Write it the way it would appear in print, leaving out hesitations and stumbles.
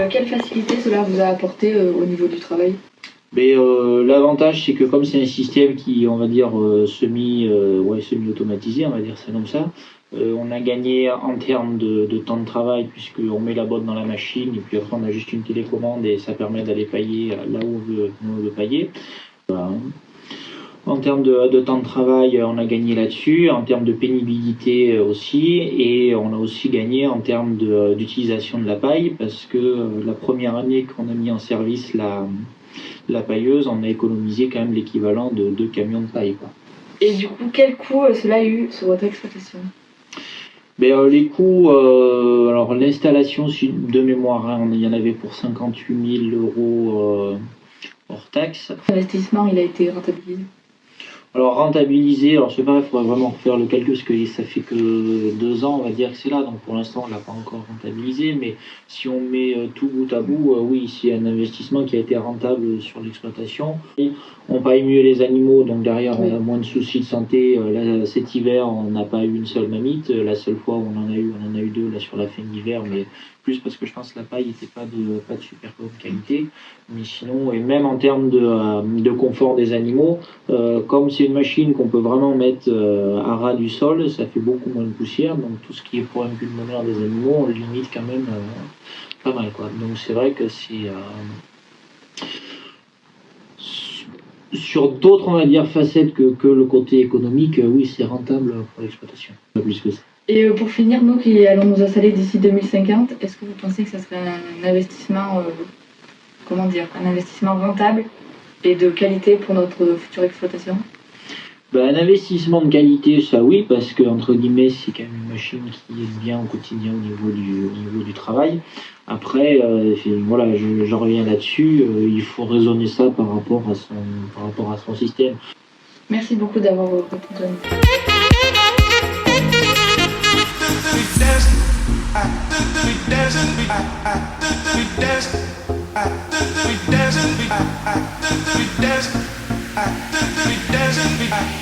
quelle facilité cela vous a apporté au niveau du travail? Mais l'avantage, c'est que comme c'est un système qui, on va dire, semi-automatisé, on va dire ça comme ça, on a gagné en termes de temps de travail, puisqu'on met la botte dans la machine, et puis après on a juste une télécommande et ça permet d'aller pailler là où on veut pailler. Voilà. En termes de temps de travail, on a gagné là-dessus, en termes de pénibilité aussi, et on a aussi gagné en termes d'utilisation de la paille, parce que la première année qu'on a mis en service la pailleuse, on a économisé quand même l'équivalent de 2 camions de paille, quoi. Et du coup, quel coût cela a eu sur votre exploitation? Les coûts, alors l'installation de mémoire, hein, il y en avait pour 58 000 € hors taxe. L'investissement, il a été rentabilisé? Alors rentabiliser, alors c'est pareil, il faudrait vraiment refaire le calcul parce que ça fait que 2 ans, on va dire que c'est là, donc pour l'instant on ne l'a pas encore rentabilisé, mais si on met tout bout à bout, oui, c'est un investissement qui a été rentable sur l'exploitation. On paye mieux les animaux, donc derrière on a moins de soucis de santé. Là, cet hiver, on n'a pas eu une seule mamite. La seule fois où on en a eu 2 là sur la fin de l'hiver, mais plus parce que je pense que la paille n'était pas de super bonne qualité. Mais sinon, et même en termes de confort des animaux, comme c'est une machine qu'on peut vraiment mettre à ras du sol, ça fait beaucoup moins de poussière, donc tout ce qui est problème pulmonaire des animaux, on le limite quand même pas mal, quoi. Donc c'est vrai que c'est sur d'autres, on va dire, facettes que le côté économique, oui, c'est rentable pour l'exploitation, pas plus que ça. Et pour finir, nous qui allons nous installer d'ici 2050, est-ce que vous pensez que ça serait un investissement, un investissement rentable et de qualité pour notre future exploitation? Un investissement de qualité, ça oui, parce que entre guillemets, c'est quand même une machine qui est bien au quotidien au niveau du travail. Après, voilà, j'en reviens là-dessus, il faut raisonner ça par rapport à son système. Merci beaucoup d'avoir répondu à nous. We dancing,